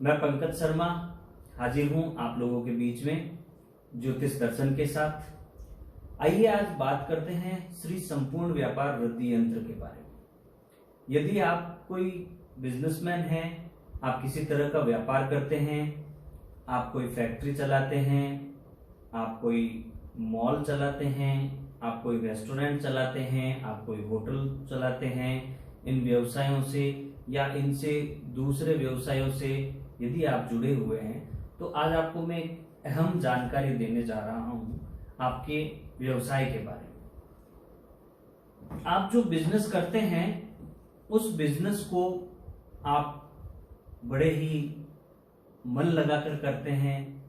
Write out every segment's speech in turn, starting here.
मैं पंकज शर्मा हाजिर हूं आप लोगों के बीच में ज्योतिष दर्शन के साथ। आइए आज बात करते हैं श्री संपूर्ण व्यापार वृद्धि यंत्र के बारे में। यदि आप कोई बिजनेसमैन हैं, आप किसी तरह का व्यापार करते हैं, आप कोई फैक्ट्री चलाते हैं, आप कोई मॉल चलाते हैं, आप कोई रेस्टोरेंट चलाते हैं, आप कोई होटल चलाते हैं, इन व्यवसायों से या इनसे दूसरे व्यवसायों से यदि आप जुड़े हुए हैं तो आज आपको मैं एक अहम जानकारी देने जा रहा हूं आपके व्यवसाय के बारे में। आप जो बिजनेस करते हैं उस बिजनेस को आप बड़े ही मन लगाकर करते हैं,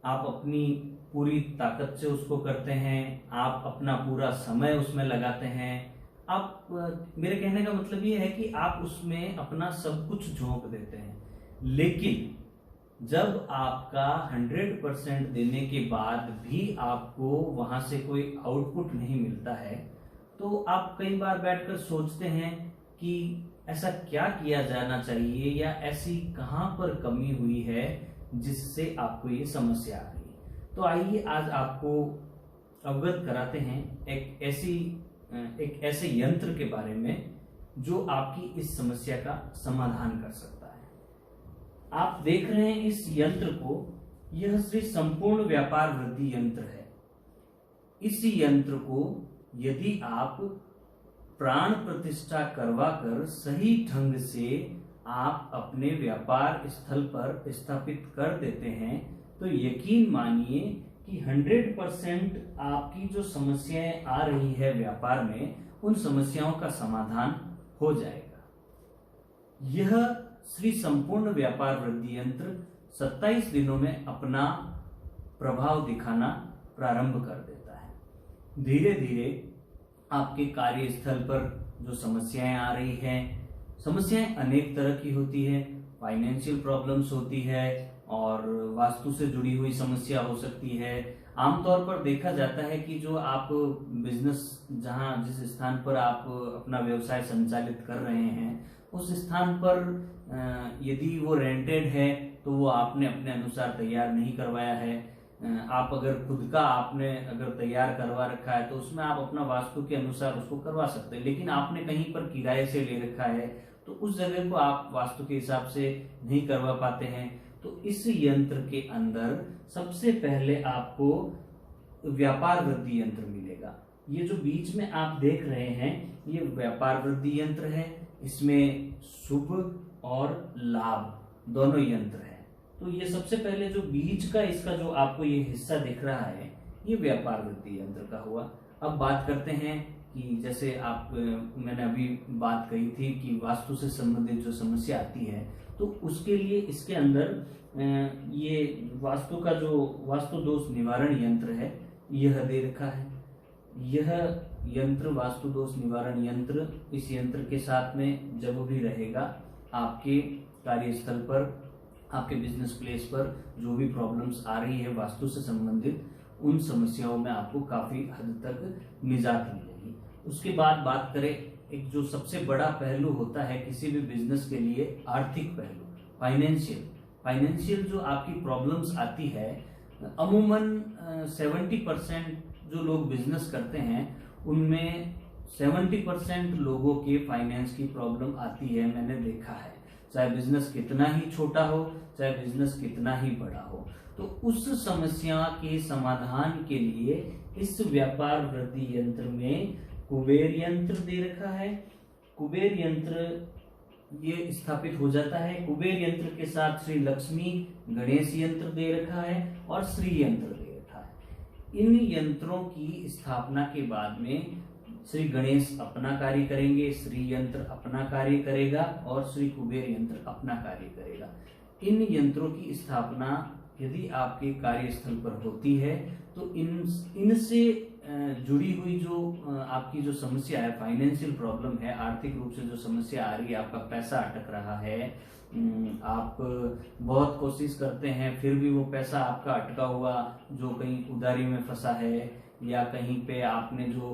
आप अपनी पूरी ताकत से उसको करते हैं, आप अपना पूरा समय उसमें लगाते हैं। आप मेरे कहने का मतलब ये है कि आप उसमें अपना सब कुछ झोंक देते हैं, लेकिन जब आपका 100% देने के बाद भी आपको वहां से कोई आउटपुट नहीं मिलता है तो आप कई बार बैठकर सोचते हैं कि ऐसा क्या किया जाना चाहिए या ऐसी कहां पर कमी हुई है जिससे आपको ये समस्या आ रही है। तो आइए आज आपको अवगत कराते हैं एक ऐसे यंत्र के बारे में जो आपकी इस समस्या का समाधान कर सकता है। आप देख रहे हैं इस यंत्र को, यह श्री संपूर्ण व्यापार वृद्धि यंत्र है। इस यंत्र को यदि आप प्राण प्रतिष्ठा करवाकर सही ढंग से आप अपने व्यापार स्थल पर स्थापित कर देते हैं तो यकीन मानिए कि 100% आपकी जो समस्याएं आ रही है व्यापार में उन समस्याओं का समाधान हो जाएगा। यह श्री संपूर्ण व्यापार वृद्धि यंत्र 27 दिनों में अपना प्रभाव दिखाना प्रारंभ कर देता है। धीरे धीरे आपके कार्यस्थल पर जो समस्याएं आ रही हैं, समस्याएं अनेक तरह की होती है, फाइनेंशियल प्रॉब्लम्स होती है और वास्तु से जुड़ी हुई समस्या हो सकती है। आमतौर पर देखा जाता है कि जो आप बिजनेस जिस स्थान पर आप अपना व्यवसाय संचालित कर रहे हैं उस स्थान पर यदि वो रेंटेड है तो वो आपने अपने अनुसार तैयार नहीं करवाया है। आप अगर खुद का आपने अगर तैयार करवा रखा है तो उसमें आप अपना वास्तु के अनुसार उसको करवा सकते हैं, लेकिन आपने कहीं पर किराए से ले रखा है तो उस जगह को आप वास्तु के हिसाब से नहीं करवा पाते हैं। तो इस यंत्र के अंदर सबसे पहले आपको व्यापार वृद्धि यंत्र मिलेगा। ये जो बीच में आप देख रहे हैं ये व्यापार वृद्धि यंत्र है, इसमें शुभ और लाभ दोनों यंत्र है। तो ये सबसे पहले जो बीच का इसका जो आपको ये हिस्सा दिख रहा है ये व्यापार वृद्धि यंत्र का हुआ। अब बात करते हैं कि जैसे मैंने अभी बात कही थी कि वास्तु से संबंधित जो समस्या आती है तो उसके लिए इसके अंदर ये वास्तु का जो वास्तु दोष निवारण यंत्र है यह दे रखा है। यह यंत्र वास्तु दोष निवारण यंत्र इस यंत्र के साथ में जब भी रहेगा आपके कार्यस्थल पर, आपके बिजनेस प्लेस पर जो भी प्रॉब्लम्स आ रही है वास्तु से संबंधित उन समस्याओं में आपको काफी हद तक निजात मिलेगी। उसके बाद बात करें एक जो सबसे बड़ा पहलू होता है किसी भी बिजनेस के लिए, आर्थिक पहलू, फाइनेंशियल जो आपकी प्रॉब्लम्स आती है अमूमन 70% जो लोग बिजनेस करते हैं उनमें 70% लोगों के फाइनेंस की प्रॉब्लम आती है, मैंने देखा है। चाहे बिजनेस कितना ही छोटा हो, चाहे बिजनेस कितना ही बड़ा हो, तो उस समस्या के समाधान के लिए इस व्यापार वृद्धि यंत्र में कुबेर यंत्र दे रखा है। कुबेर यंत्र ये स्थापित हो जाता है। कुबेर यंत्र के साथ श्री लक्ष्मी गणेश यंत्र दे रखा है और श्री यंत्र दे रखा है। इन यंत्रों की स्थापना के बाद में श्री गणेश अपना कार्य करेंगे, श्री यंत्र अपना कार्य करेगा और श्री कुबेर यंत्र अपना कार्य करेगा। इन यंत्रों की स्थापना यदि आपके कार्यस्थल पर होती है तो इनसे जुड़ी हुई जो आपकी जो समस्या है, फाइनेंशियल प्रॉब्लम है, आर्थिक रूप से जो समस्या आ रही है, आपका पैसा अटक रहा है, आप बहुत कोशिश करते हैं फिर भी वो पैसा आपका अटका हुआ जो कहीं उधारी में फंसा है या कहीं पे आपने जो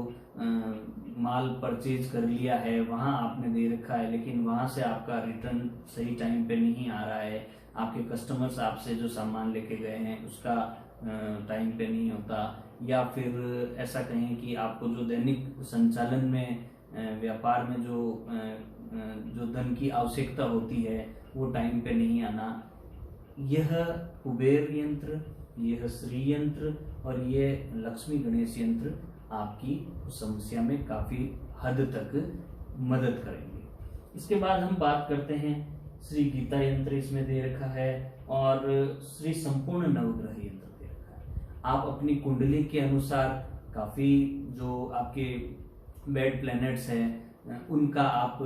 माल परचेज कर लिया है वहां आपने दे रखा है, लेकिन वहां से आपका रिटर्न सही टाइम पे नहीं आ रहा है, आपके कस्टमर्स आपसे जो सामान लेके गए हैं उसका टाइम पे नहीं होता, या फिर ऐसा कहें कि आपको जो दैनिक संचालन में व्यापार में जो धन की आवश्यकता होती है वो टाइम पे नहीं आना, यह कुबेर यंत्र, यह श्री यंत्र और यह लक्ष्मी गणेश यंत्र आपकी समस्या में काफी हद तक मदद करेंगे। इसके बाद हम बात करते हैं श्री गीता यंत्र इसमें दे रखा है और श्री संपूर्ण नवग्रह यंत्र दे रखा है। आप अपनी कुंडली के अनुसार काफी जो आपके बैड प्लैनेट्स हैं उनका आप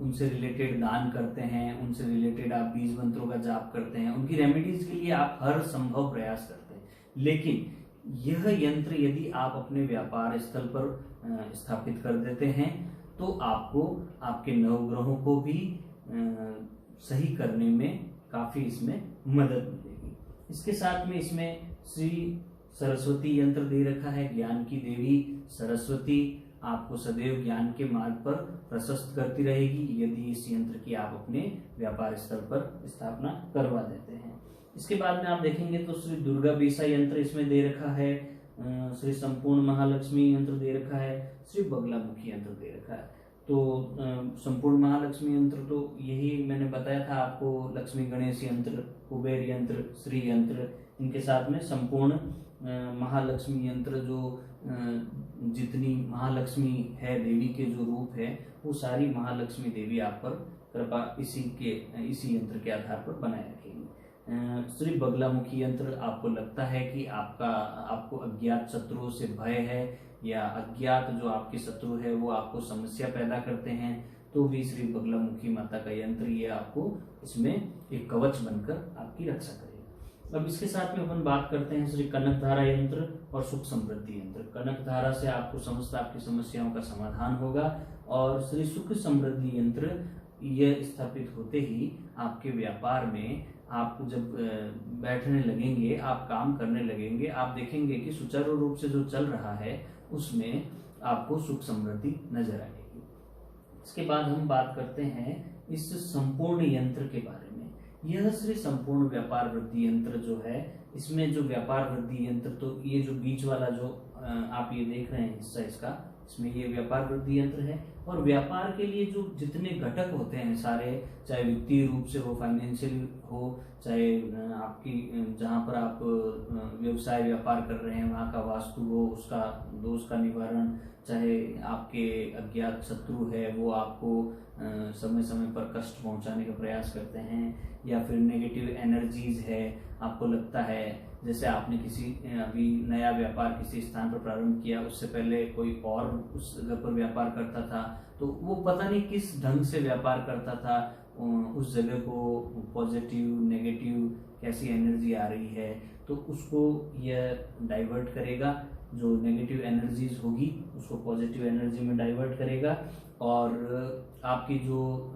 उनसे रिलेटेड दान करते हैं, उनसे रिलेटेड आप बीज मंत्रों का जाप करते हैं, उनकी रेमेडीज के लिए आप हर संभव प्रयास करते हैं। लेकिन यह यंत्र यदि आप अपने व्यापार स्थल पर स्थापित कर देते हैं तो आपको आपके नवग्रहों को भी सही करने में काफी इसमें मदद मिलेगी। इसके साथ में इसमें श्री सरस्वती यंत्र दे रखा है। ज्ञान की देवी सरस्वती आपको सदैव ज्ञान के मार्ग पर प्रशस्त करती रहेगी यदि इस यंत्र की आप अपने व्यापार स्थल पर स्थापना करवा देते हैं। इसके बाद में आप देखेंगे तो श्री दुर्गा बीसा यंत्र इसमें दे रखा है, श्री संपूर्ण महालक्ष्मी यंत्र दे रखा है, श्री बगलामुखी यंत्र दे रखा है। तो संपूर्ण महालक्ष्मी यंत्र तो यही मैंने बताया था आपको, लक्ष्मी गणेश यंत्र, कुबेर यंत्र, श्री यंत्र, इनके साथ में संपूर्ण महालक्ष्मी यंत्र जो जितनी महालक्ष्मी है देवी के जो रूप है वो सारी महालक्ष्मी देवी आप पर कृपा इसी यंत्र के आधार पर बनाए रखेंगे। श्री बगलामुखी यंत्र आपको लगता है कि आपको अज्ञात शत्रुओं से भय है या अज्ञात जो आपके शत्रु है वो आपको समस्या पैदा करते हैं तो भी श्री बगलामुखी माता का यंत्र ये आपको इसमें एक कवच बनकर आपकी रक्षा करेगा। अब इसके साथ में अपन बात करते हैं श्री कनक धारा यंत्र और सुख समृद्धि यंत्र। कनक धारा से आपको समस्त आपकी समस्याओं का समाधान होगा और श्री सुख समृद्धि यंत्र यह स्थापित होते ही आपके व्यापार में आप जब बैठने लगेंगे, आप काम करने लगेंगे, आप देखेंगे कि सुचारू रूप से जो चल रहा है उसमें आपको सुख समृद्धि नजर आएगी। इसके बाद हम बात करते हैं इस संपूर्ण यंत्र के बारे में। यह श्री संपूर्ण व्यापार वृद्धि यंत्र जो है, इसमें जो व्यापार वृद्धि यंत्र, तो ये जो बीच वाला जो आप ये देख रहे हैं हिस्सा इसका, इसमें ये व्यापार वृद्धि यंत्र है। और व्यापार के लिए जो जितने घटक होते हैं सारे, चाहे वित्तीय रूप से हो, फाइनेंशियल हो, चाहे आपकी जहाँ पर आप व्यवसाय व्यापार कर रहे हैं वहाँ का वास्तु हो, उसका दोष का निवारण, चाहे आपके अज्ञात शत्रु है वो आपको समय समय पर कष्ट पहुंचाने का प्रयास करते हैं, या फिर नेगेटिव एनर्जीज है, आपको लगता है जैसे आपने किसी अभी नया व्यापार किसी स्थान पर प्रारंभ किया, उससे पहले कोई और उस जगह पर व्यापार करता था तो वो पता नहीं किस ढंग से व्यापार करता था, उस जगह को पॉजिटिव नेगेटिव कैसी एनर्जी आ रही है तो उसको यह डाइवर्ट करेगा। जो नेगेटिव एनर्जीज होगी उसको पॉजिटिव एनर्जी में डाइवर्ट करेगा और आपकी जो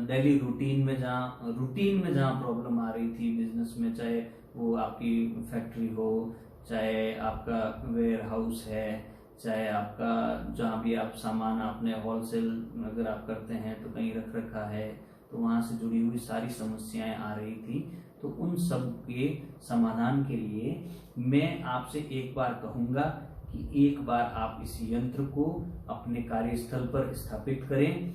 डेली रूटीन में जहाँ प्रॉब्लम आ रही थी बिजनेस में, चाहे वो आपकी फैक्ट्री हो, चाहे आपका वेयर हाउस है, चाहे आपका जहाँ भी आप सामान आपने होलसेल अगर आप करते हैं तो कहीं रख रखा है तो वहाँ से जुड़ी हुई सारी समस्याएं आ रही थी, तो उन सब के समाधान के लिए मैं आपसे एक बार कहूँगा कि एक बार आप इस यंत्र को अपने कार्यस्थल पर स्थापित करें।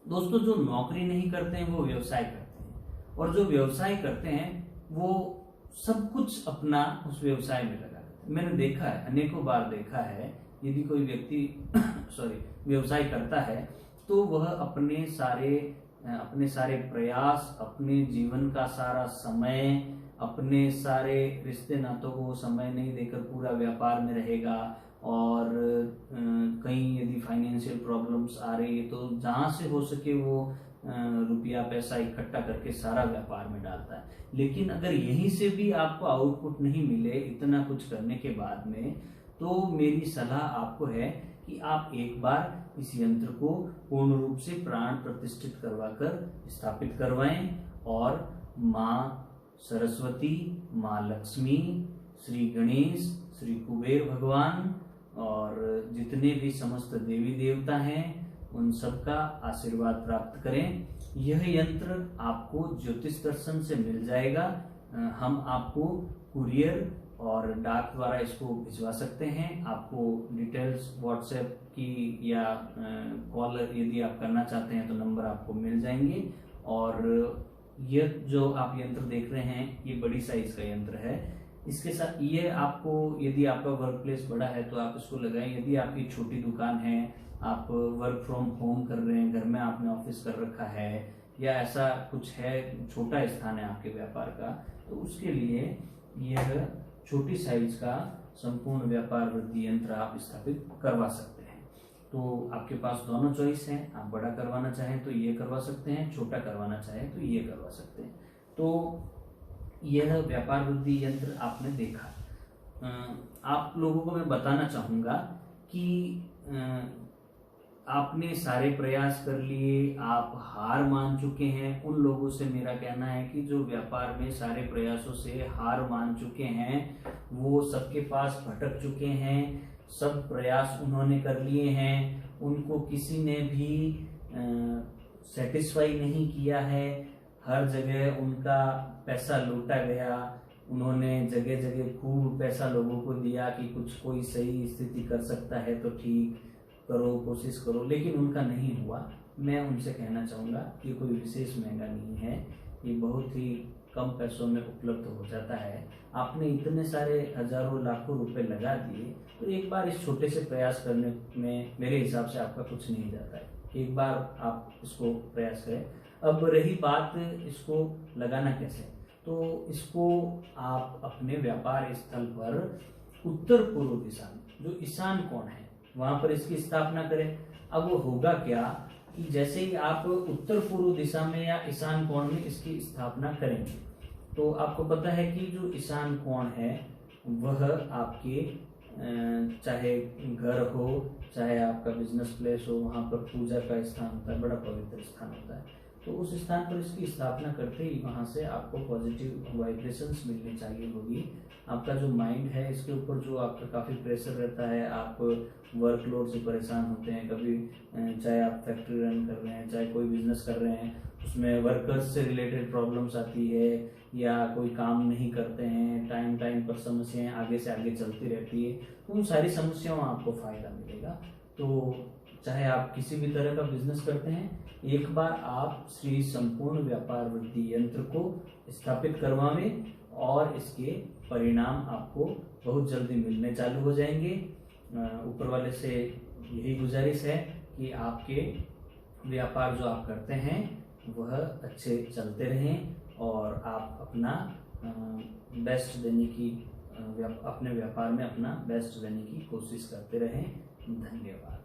दोस्तों, जो नौकरी नहीं करते हैं वो व्यवसाय करते हैं, और जो व्यवसाय करते हैं वो सब कुछ अपना उस व्यवसाय में लगा देते हैं। मैंने देखा है, अनेकों बार देखा है, यदि कोई व्यक्ति व्यवसाय करता है तो वह अपने सारे प्रयास, अपने जीवन का सारा समय, अपने सारे रिश्ते नातों को समय नहीं देकर पूरा व्यापार में रहेगा, और कहीं यदि फाइनेंशियल प्रॉब्लम्स आ रही है तो जहाँ से हो सके वो रुपया पैसा इकट्ठा करके सारा व्यापार में डालता है। लेकिन अगर यहीं से भी आपको आउटपुट नहीं मिले इतना कुछ करने के बाद में, तो मेरी सलाह आपको है कि आप एक बार इस यंत्र को पूर्ण रूप से प्राण प्रतिष्ठित करवाकर स्थापित करवाएं और माँ सरस्वती, माँ लक्ष्मी, श्री गणेश, श्री कुबेर भगवान और जितने भी समस्त देवी देवता हैं उन सबका आशीर्वाद प्राप्त करें। यह यंत्र आपको ज्योतिष दर्शन से मिल जाएगा। हम आपको कुरियर और डाक द्वारा इसको भिजवा सकते हैं। आपको डिटेल्स व्हाट्सएप की या कॉल यदि आप करना चाहते हैं तो नंबर आपको मिल जाएंगे। और यह जो आप यंत्र देख रहे हैं ये बड़ी साइज का यंत्र है। इसके साथ ये आपको, यदि आपका वर्क प्लेस बड़ा है तो आप इसको लगाएं। यदि आपकी छोटी दुकान है, आप वर्क फ्रॉम होम कर रहे हैं, घर में आपने ऑफिस कर रखा है या ऐसा कुछ है, छोटा स्थान है आपके व्यापार का, तो उसके लिए यह छोटी साइज का संपूर्ण व्यापार वृद्धि यंत्र आप स्थापित करवा सकते हैं। तो आपके पास दोनों चॉइस हैं। आप बड़ा करवाना चाहें तो ये करवा सकते हैं, छोटा करवाना चाहें तो ये करवा सकते हैं। तो यह व्यापार वृद्धि यंत्र आपने देखा। आप लोगों को मैं बताना चाहूंगा कि आपने सारे प्रयास कर लिए, आप हार मान चुके हैं। उन लोगों से मेरा कहना है कि जो व्यापार में सारे प्रयासों से हार मान चुके हैं, वो सबके पास भटक चुके हैं, सब प्रयास उन्होंने कर लिए हैं, उनको किसी ने भी सेटिस्फाई नहीं किया है, हर जगह उनका पैसा लूटा गया, उन्होंने जगह जगह खूब पैसा लोगों को दिया कि कुछ कोई सही स्थिति कर सकता है तो ठीक करो, कोशिश करो, लेकिन उनका नहीं हुआ। मैं उनसे कहना चाहूँगा कि कोई विशेष महंगा नहीं है, ये बहुत ही कम पैसों में उपलब्ध हो जाता है। आपने इतने सारे हजारों लाखों रुपए लगा दिए तो एक बार इस छोटे से प्रयास करने में मेरे हिसाब से आपका कुछ नहीं जाता है। एक बार आप इसको प्रयास करें। अब रही बात इसको लगाना कैसे, तो इसको आप अपने व्यापार स्थल पर उत्तर पूर्व दिशा में, जो ईशान कोण है, वहां पर इसकी स्थापना करें। अब वो होगा क्या कि जैसे ही आप उत्तर पूर्व दिशा में या ईशान कोण में इसकी स्थापना करेंगे तो आपको पता है कि जो ईशान कोण है वह आपके चाहे घर हो, चाहे आपका बिजनेस प्लेस हो, वहां पर पूजा का स्थान होता है, बड़ा पवित्र स्थान होता है। तो उस स्थान पर इसकी स्थापना करते ही वहां से आपको पॉजिटिव वाइब्रेशंस मिलनी चाहिए होगी। आपका जो माइंड है इसके ऊपर जो आपका काफ़ी प्रेशर रहता है, आप वर्कलोड से परेशान होते हैं, कभी चाहे आप फैक्ट्री रन कर रहे हैं, चाहे कोई बिजनेस कर रहे हैं, उसमें वर्कर्स से रिलेटेड प्रॉब्लम्स आती है या कोई काम नहीं करते हैं, टाइम टाइम पर समस्याएं आगे से आगे चलती रहती है, तो उन सारी समस्याओं में आपको फायदा मिलेगा। तो चाहे आप किसी भी तरह का बिजनेस करते हैं, एक बार आप श्री संपूर्ण व्यापार वृद्धि यंत्र को स्थापित करवाएं और इसके परिणाम आपको बहुत जल्दी मिलने चालू हो जाएंगे। ऊपर वाले से यही गुजारिश है कि आपके व्यापार जो आप करते हैं वह अच्छे चलते रहें और आप अपना बेस्ट देने की, अपने व्यापार में अपना बेस्ट देने की कोशिश करते रहें। धन्यवाद।